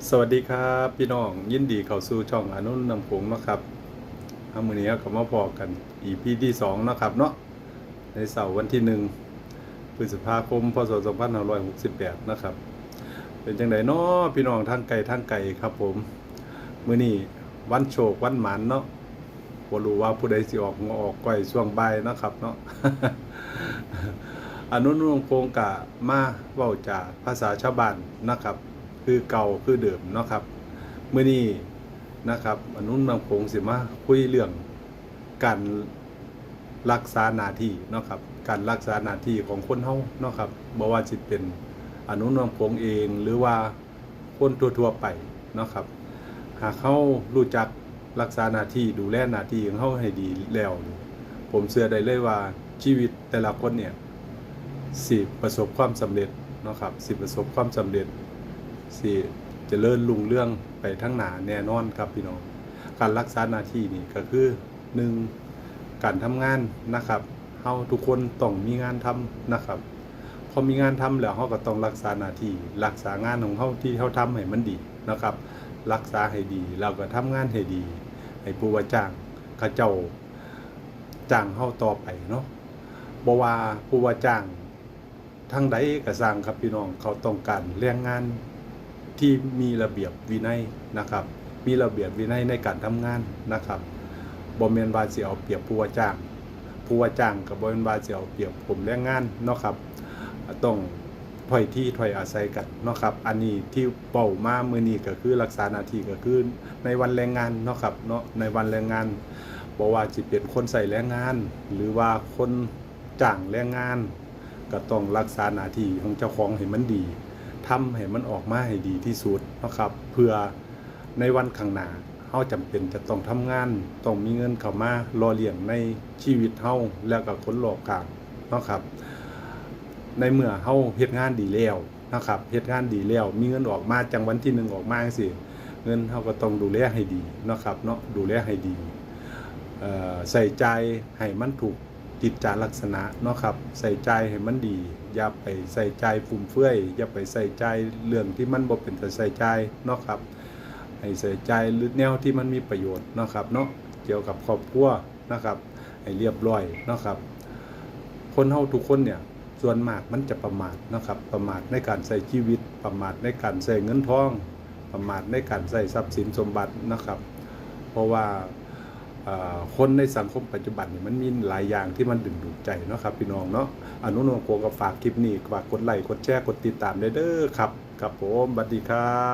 สวัสดีครับพี่น้องยินดีเข้าสู่ช่องอนุนำโขงเนาะครับมื้อนี้ก็มาพอกัน EP ที่2เนาะครับเนาะในเสาร์วันที่1พฤษภาคมพศ2568นะครับเป็นจังไดเนาะพี่น้องทางไกลครับผมมื้อนี้วันโชควันหมานเนาะบ่รู้ว่าผู้ใดสิออกงออกก้อยช่วงบ่ายเนาะครับเนาะ อนุนำโขงกะมาเว้าจากภาษาชาวบ้านนะครับคือเก่าคือเดิมเนาะครับมื้อนี้นะครับอนุนำโขงสิมาคุยเรื่องการรักษาหน้าที่เนาะครับการรักษาหน้าที่ของคนเฮาเนาะครับบ่ว่าสิเป็นอนุนำโขงเองหรือว่าคนทั่วๆไปเนาะครับหากเฮารู้จักรักษาหน้าที่ดูแลหน้าที่ของเฮาให้ดีแล้วผมเชื่อได้เลยว่าชีวิตแต่ละคนเนี่ยสิประสบความสำเร็จเนาะครับสิประสบความสำเร็จสิเจริญรุ่งเรืองไปทั้งหน้าแน่นอนครับพี่น้องการรักษาหน้าที่นี่ก็คือ1การทำงานนะครับเฮาทุกคนต้องมีงานทำนะครับพอมีงานทำแล้วเฮาก็ต้องรักษาหน้าที่รักษางานของเฮาที่เฮาทำให้มันดีนะครับรักษาให้ดีแล้วก็ทำงานให้ดีให้ผู้ว่าจ้างเขาเจ้าจ้างเฮาต่อไปเนาะบ่ว่าผู้ว่าจ้างทางใดก็สร้างครับพี่น้องเขาต้องการแรงงานที่มีระเบียบวินัยนะครับมีระเบียบวินัยในการทำงานนะครับบ่แม่นว่าสิเอาเปรียบผู้ว่าจ้างก็บ่แม่นว่าสิเอาเปรียบผมแรงงานเนาะครับต้องถ้อยทีถ้อยอาศัยกันเนาะครับอันนี้ที่เป้ามามื้อนี้ก็คือรักษาหน้าที่ก็คือในวันแรงงานเนาะครับเนาะในวันแรงงานบ่ว่าสิเป็นคนใช้แรงงานหรือว่าคนจ้างแรงงานก็ต้องรักษาหน้าที่ของเจ้าของให้มันดีทำให้มันออกมาให้ดีที่สุดเนาะครับเพื่อในวันข้างหน้าเฮาจำเป็นจะต้องทำงานต้องมีเงินเข้ามารอเลี้ยงในชีวิตเฮาแล้วก็คนรอบข้างเนาะครับในเมื่อเฮาเฮ็ดงานดีแล้วนะครับเฮ็ดงานดีแล้วมีเงินออกมาจังวันที่1ออกมาจังซี่เงินเฮาก็ต้องดูแลให้ดีเนาะครับเนาะดูแลให้ดีใส่ใจให้มันถูกกิจจาลักษณะเนาะครับใส่ใจให้มันดีอย่าไปใส่ใจฟุ่มเฟือยอย่าไปใส่ใจเรื่องที่มันบ่เป็นตาใส่ใจเนาะครับให้ใส่ใจหรือแนวที่มันมีประโยชน์เนาะครับเนาะเกี่ยวกับครอบครัวนะครับให้เรียบร้อยเนาะครับคนเฮาทุกคนเนี่ยส่วนมากมันจะประมาทนะครับประมาทในการใช้ชีวิตประมาทในการใช้เงินทองประมาทในการใช้ทรัพย์สินสมบัตินะครับเพราะว่าคนในสังคมปัจจุบันนี่มันมีหลายอย่างที่มันดึงดูดใจเนาะครับพี่น้องเนาะอนุโลมโกก็ฝากคลิปนี้ฝากกดไลค์กดแชร์กดติดตามได้เด้อครับครับผมสวัสดีครับ